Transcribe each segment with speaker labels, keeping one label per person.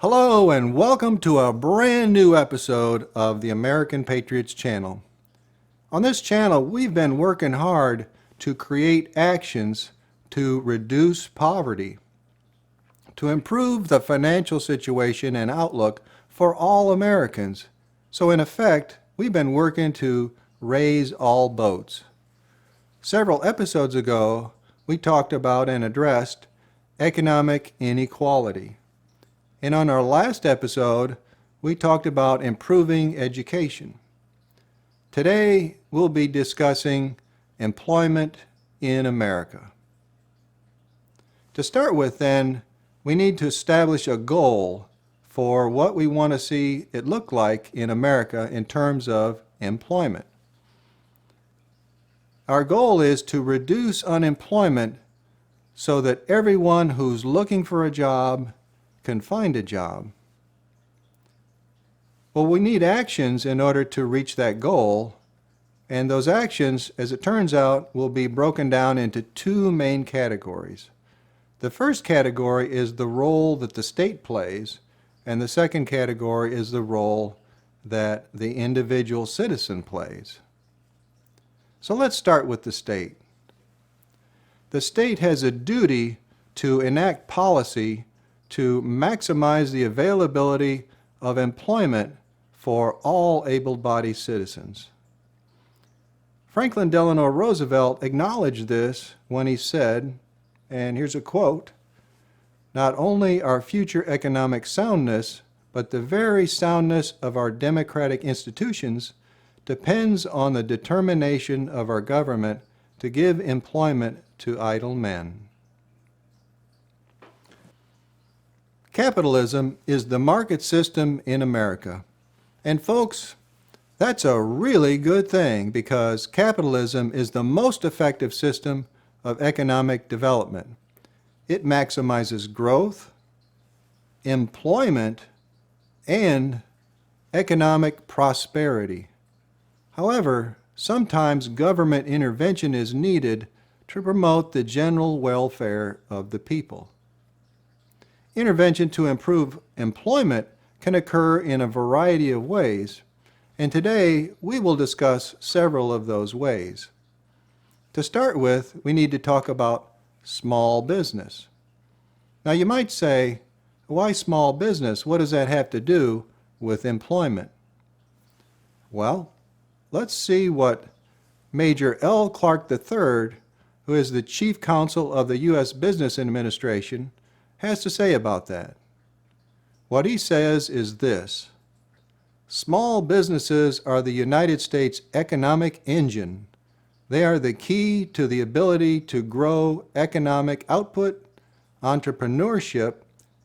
Speaker 1: Hello and welcome to a brand new episode of the American Patriots channel. On this channel, we've been working hard to create actions to reduce poverty, to improve the financial situation and outlook for all Americans. So in effect, we've been working to raise all boats. Several episodes ago, we talked about and addressed economic inequality. And on our last episode, we talked about improving education. Today, we'll be discussing employment in America. To start with, then, we need to establish a goal for what we want to see it look like in America in terms of employment. Our goal is to reduce unemployment so that everyone who's looking for a job can find a job. Well, we need actions in order to reach that goal, and those actions, as it turns out, will be broken down into two main categories. The first category is the role that the state plays, and the second category is the role that the individual citizen plays. So let's start with the state. The state has a duty to enact policy to maximize the availability of employment for all able-bodied citizens. Franklin Delano Roosevelt acknowledged this when he said, and here's a quote, "Not only our future economic soundness, but the very soundness of our democratic institutions depends on the determination of our government to give employment to idle men." Capitalism is the market system in America. And folks, that's a really good thing because capitalism is the most effective system of economic development. It maximizes growth, employment, and economic prosperity. However, sometimes government intervention is needed to promote the general welfare of the people. Intervention to improve employment can occur in a variety of ways, and today we will discuss several of those ways. To start with, we need to talk about small business. Now you might say, why small business? What does that have to do with employment? Well, let's see what Major L. Clark III, who is the Chief Counsel of the U.S. Business Administration, has to say about that. What he says is this: small businesses are the United States economic engine. They are the key to the ability to grow economic output, entrepreneurship,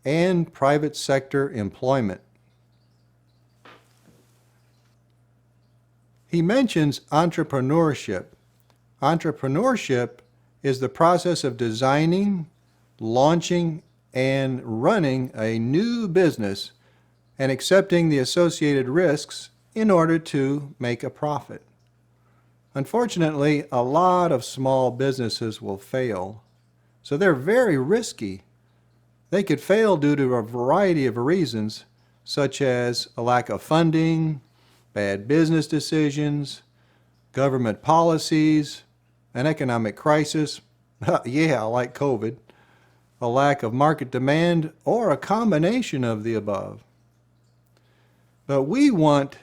Speaker 1: and private sector employment. He mentions entrepreneurship. Entrepreneurship is the process of designing, launching, and running a new business and accepting the associated risks in order to make a profit. Unfortunately, a lot of small businesses will fail, so they're very risky. They could fail due to a variety of reasons, such as a lack of funding, bad business decisions, government policies, an economic crisis, yeah, like COVID, a lack of market demand, or a combination of the above. But we want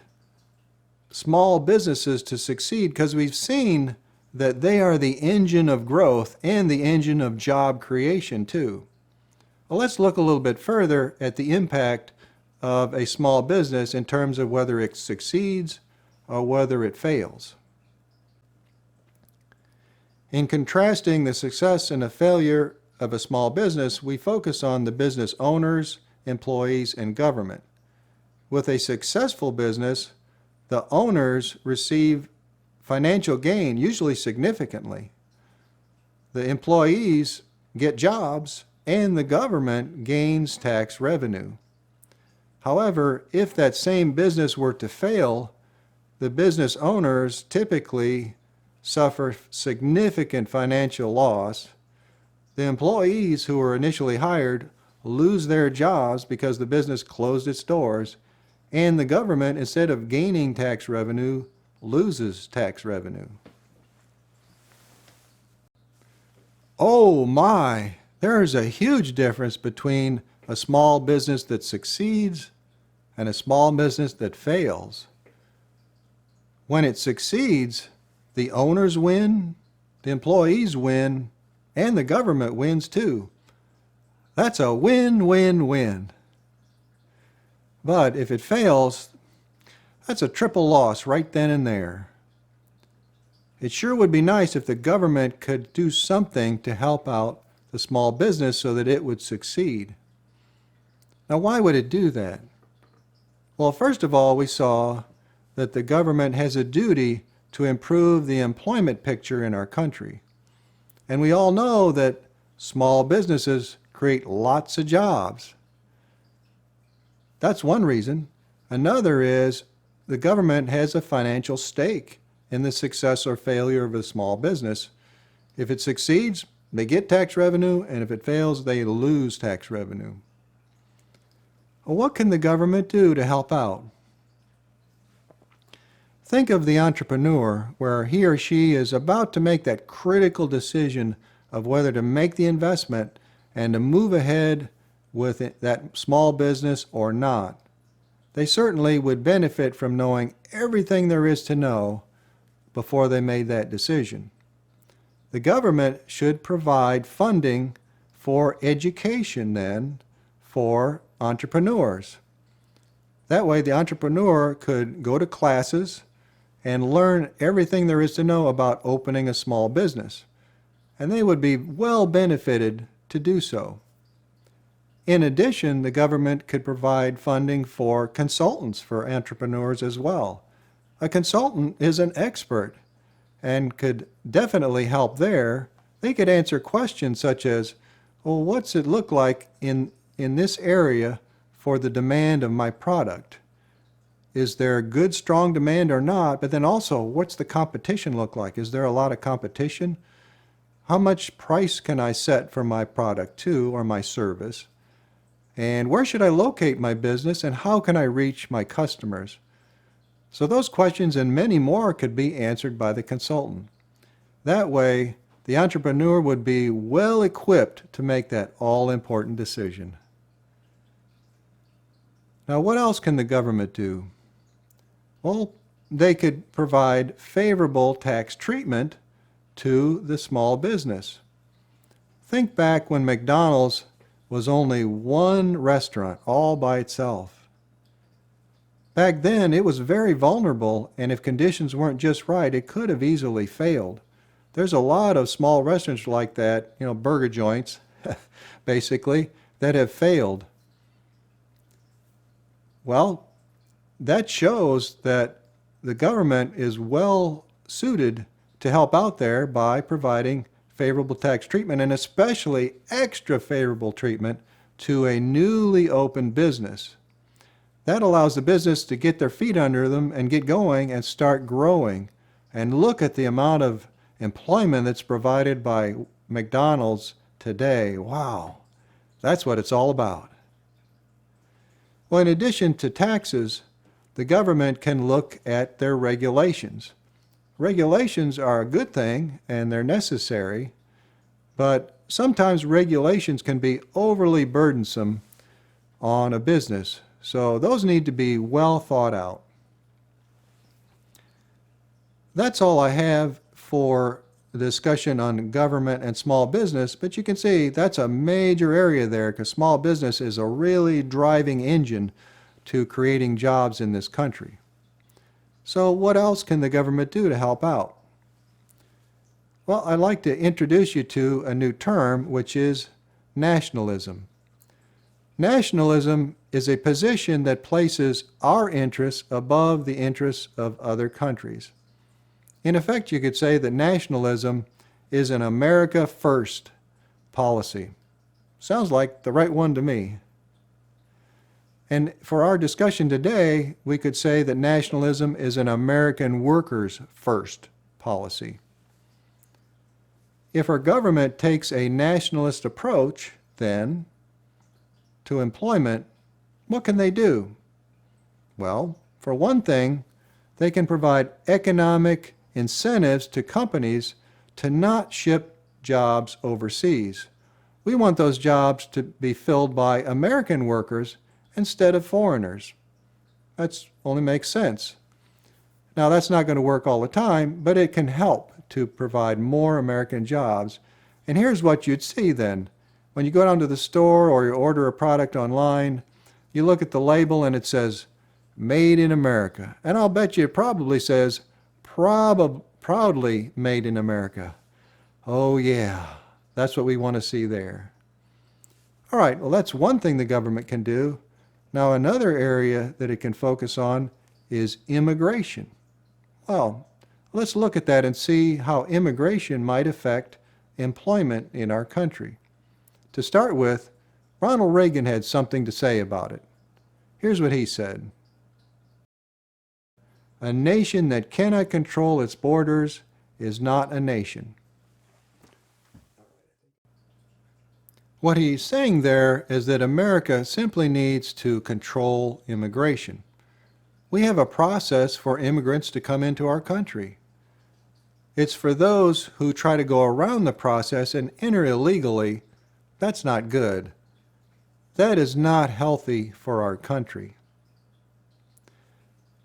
Speaker 1: small businesses to succeed because we've seen that they are the engine of growth and the engine of job creation too. Well, let's look a little bit further at the impact of a small business in terms of whether it succeeds or whether it fails. In contrasting the success and the failure of a small business, we focus on the business owners, employees, and government. With a successful business, the owners receive financial gain, usually significantly. The employees get jobs, and the government gains tax revenue. However, if that same business were to fail, the business owners typically suffer significant financial loss. The employees who were initially hired lose their jobs because the business closed its doors, and the government, instead of gaining tax revenue, loses tax revenue. Oh my, there is a huge difference between a small business that succeeds and a small business that fails. When it succeeds, the owners win, the employees win, and the government wins too. That's a win-win-win. But if it fails, that's a triple loss right then and there. It sure would be nice if the government could do something to help out the small business so that it would succeed. Now, why would it do that? Well, first of all, we saw that the government has a duty to improve the employment picture in our country. And we all know that small businesses create lots of jobs. That's one reason. Another is the government has a financial stake in the success or failure of a small business. If it succeeds, they get tax revenue, and if it fails, they lose tax revenue. Well, what can the government do to help out? Think of the entrepreneur where he or she is about to make that critical decision of whether to make the investment and to move ahead with that small business or not. They certainly would benefit from knowing everything there is to know before they made that decision. The government should provide funding for education then for entrepreneurs. That way the entrepreneur could go to classes and learn everything there is to know about opening a small business, and they would be well benefited to do so. In addition, the government could provide funding for consultants for entrepreneurs as well. A consultant is an expert and could definitely help there. They could answer questions such as, well, what's it look like in this area for the demand of my product? Is there a good, strong demand or not? But then also, what's the competition look like? Is there a lot of competition? How much price can I set for my product too, or my service? And where should I locate my business, and how can I reach my customers? So those questions and many more could be answered by the consultant. That way, the entrepreneur would be well equipped to make that all-important decision. Now, what else can the government do? Well, they could provide favorable tax treatment to the small business. Think back when McDonald's was only one restaurant all by itself. Back then, it was very vulnerable, and if conditions weren't just right, it could have easily failed. There's a lot of small restaurants like that, burger joints, basically, that have failed. Well, that shows that the government is well suited to help out there by providing favorable tax treatment, and especially extra favorable treatment to a newly opened business. That allows the business to get their feet under them and get going and start growing. And look at the amount of employment that's provided by McDonald's today. Wow, that's what it's all about. Well, in addition to taxes, the government can look at their regulations. Regulations are a good thing and they're necessary, but sometimes regulations can be overly burdensome on a business, so those need to be well thought out. That's all I have for the discussion on government and small business, but you can see that's a major area there because small business is a really driving engine to creating jobs in this country. So what else can the government do to help out? Well, I'd like to introduce you to a new term, which is nationalism. Nationalism is a position that places our interests above the interests of other countries. In effect, you could say that nationalism is an America First policy. Sounds like the right one to me. And for our discussion today, we could say that nationalism is an American Workers First policy. If our government takes a nationalist approach, then to employment, what can they do? Well, for one thing, they can provide economic incentives to companies to not ship jobs overseas. We want those jobs to be filled by American workers instead of foreigners. That only makes sense. Now, that's not going to work all the time, but it can help to provide more American jobs. And here's what you'd see then. When you go down to the store or you order a product online, you look at the label and it says, Made in America. And I'll bet you it probably says, proudly made in America. Oh yeah, that's what we want to see there. All right, well, that's one thing the government can do. Now, another area that it can focus on is immigration. Well, let's look at that and see how immigration might affect employment in our country. To start with, Ronald Reagan had something to say about it. Here's what he said. A nation that cannot control its borders is not a nation. What he's saying there is that America simply needs to control immigration. We have a process for immigrants to come into our country. It's for those who try to go around the process and enter illegally. That's not good. That is not healthy for our country.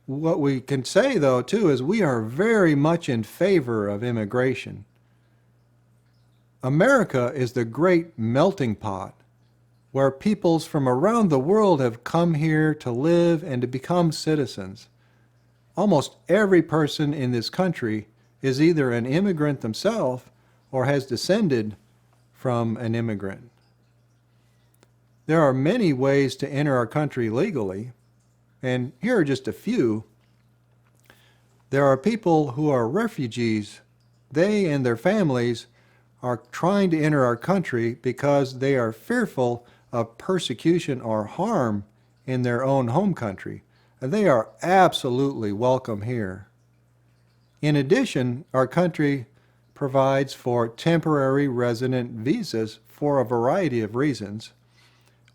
Speaker 1: What we can say, though, too, is we are very much in favor of immigration. America is the great melting pot where peoples from around the world have come here to live and to become citizens. Almost every person in this country is either an immigrant themselves or has descended from an immigrant. There are many ways to enter our country legally, and here are just a few. There are people who are refugees. They and their families are trying to enter our country because they are fearful of persecution or harm in their own home country, and they are absolutely welcome here. In addition, our country provides for temporary resident visas for a variety of reasons.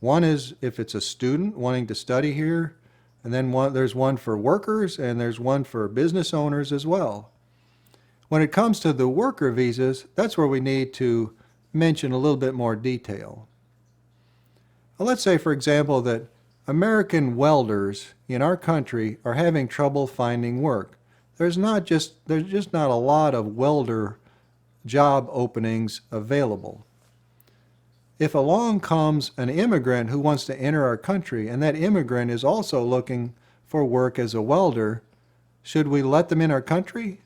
Speaker 1: One is if it's a student wanting to study here, and then there's one for workers, and there's one for business owners as well. When it comes to the worker visas, that's where we need to mention a little bit more detail. Well, let's say, for example, that American welders in our country are having trouble finding work. There's just not a lot of welder job openings available. If along comes an immigrant who wants to enter our country, and that immigrant is also looking for work as a welder, should we let them in our country?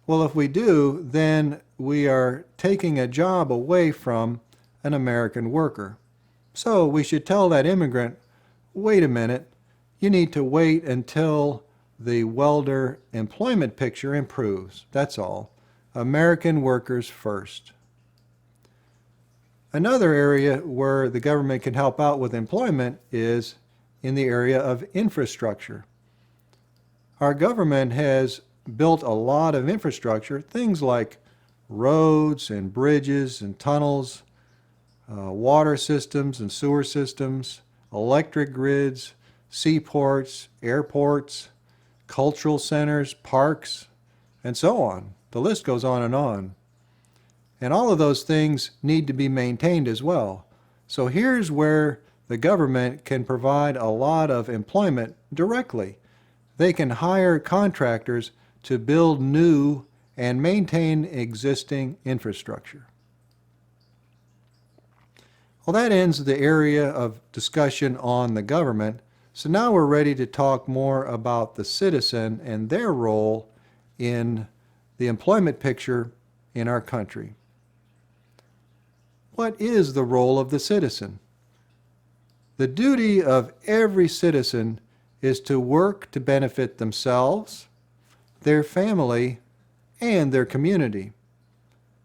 Speaker 1: Well, if we do, then we are taking a job away from an American worker. So we should tell that immigrant, wait a minute, you need to wait until the welder employment picture improves. That's all. American workers first. Another area where the government can help out with employment is in the area of infrastructure. Our government has built a lot of infrastructure, things like roads and bridges and tunnels, water systems and sewer systems, electric grids, seaports, airports, cultural centers, parks, and so on. The list goes on and on. And all of those things need to be maintained as well. So here's where the government can provide a lot of employment directly. They can hire contractors to build new and maintain existing infrastructure. Well, that ends the area of discussion on the government. So now we're ready to talk more about the citizen and their role in the employment picture in our country. What is the role of the citizen? The duty of every citizen is to work to benefit themselves, their family, and their community.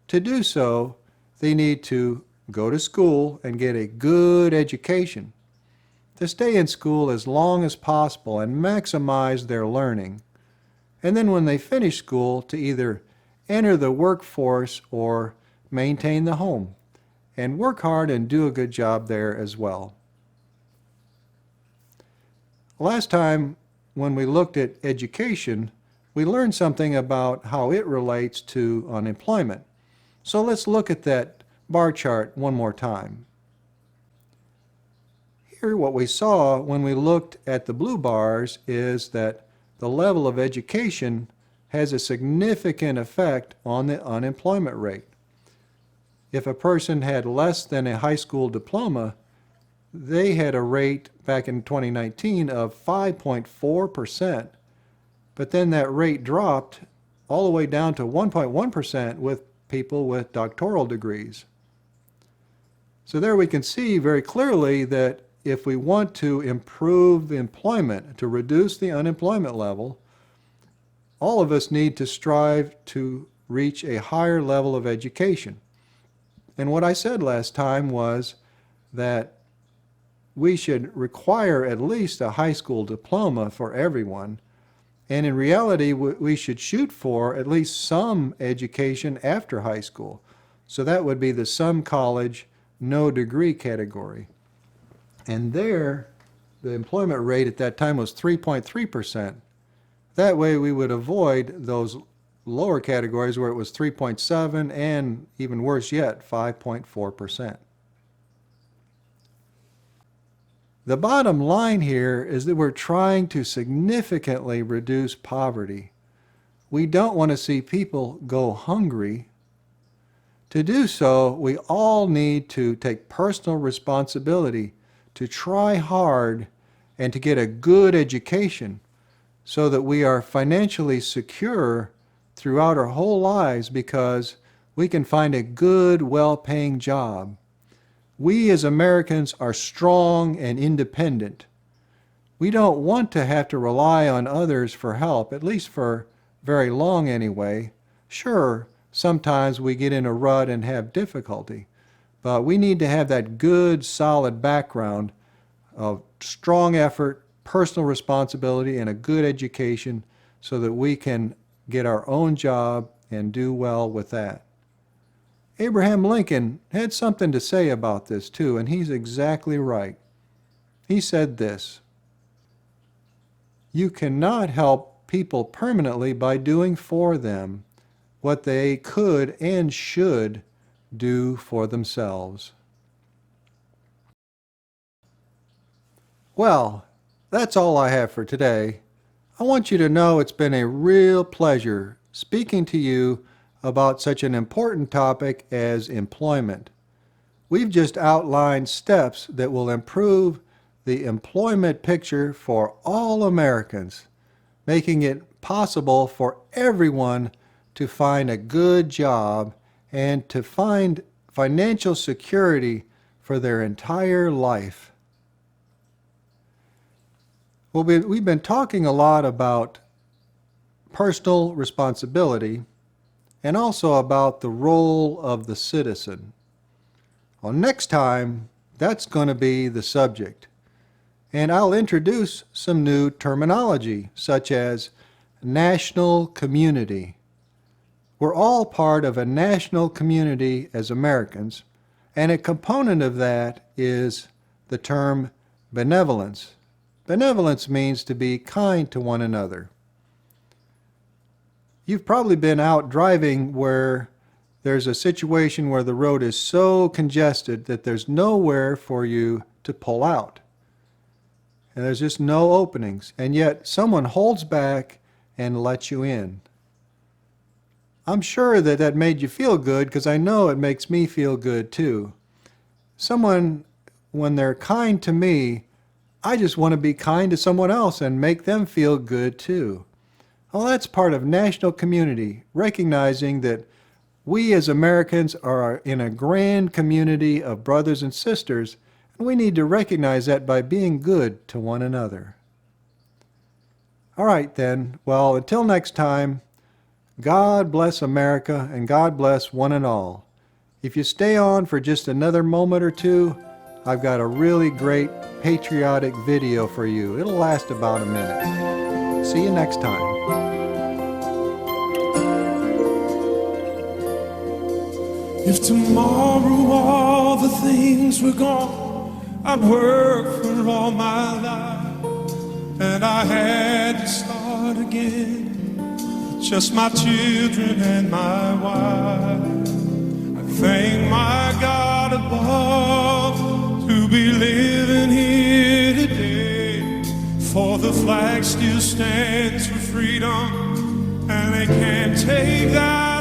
Speaker 1: To do so, they need to go to school and get a good education, to stay in school as long as possible and maximize their learning, and then when they finish school to either enter the workforce or maintain the home, and work hard and do a good job there as well. Last time when we looked at education, we learned something about how it relates to unemployment. So let's look at that bar chart one more time. Here what we saw when we looked at the blue bars is that the level of education has a significant effect on the unemployment rate. If a person had less than a high school diploma, they had a rate back in 2019 of 5.4%, but then that rate dropped all the way down to 1.1% with people with doctoral degrees. So there we can see very clearly that if we want to improve the employment, to reduce the unemployment level, all of us need to strive to reach a higher level of education. And what I said last time was that we should require at least a high school diploma for everyone. And in reality, we should shoot for at least some education after high school. So that would be the some college, no degree category. And there, the employment rate at that time was 3.3%. That way we would avoid those lower categories where it was 3.7 and even worse yet, 5.4%. The bottom line here is that we're trying to significantly reduce poverty. We don't want to see people go hungry. To do so, we all need to take personal responsibility to try hard and to get a good education so that we are financially secure throughout our whole lives because we can find a good, well-paying job. We as Americans are strong and independent. We don't want to have to rely on others for help, at least for very long anyway. Sure, sometimes we get in a rut and have difficulty, but we need to have that good, solid background of strong effort, personal responsibility, and a good education so that we can get our own job and do well with that. Abraham Lincoln had something to say about this too, and he's exactly right. He said this: "You cannot help people permanently by doing for them what they could and should do for themselves." Well, that's all I have for today. I want you to know it's been a real pleasure speaking to you about such an important topic as employment. We've just outlined steps that will improve the employment picture for all Americans, making it possible for everyone to find a good job and to find financial security for their entire life. Well, we've been talking a lot about personal responsibility and also about the role of the citizen. Well, next time, that's going to be the subject. And I'll introduce some new terminology, such as national community. We're all part of a national community as Americans, and a component of that is the term benevolence. Benevolence means to be kind to one another. You've probably been out driving where there's a situation where the road is so congested that there's nowhere for you to pull out. And there's just no openings, and yet someone holds back and lets you in. I'm sure that that made you feel good, because I know it makes me feel good too. Someone, when they're kind to me, I just want to be kind to someone else and make them feel good too. Well, that's part of national community, recognizing that we as Americans are in a grand community of brothers and sisters, and we need to recognize that by being good to one another. All right then, well, until next time, God bless America and God bless one and all. If you stay on for just another moment or two, I've got a really great patriotic video for you. It'll last about a minute. See you next time.
Speaker 2: If tomorrow all the things were gone, I'd work for all my life and I had to start again with just my children and my wife. I thank my God above to be living here today, for the flag still stands for freedom, and they can't take that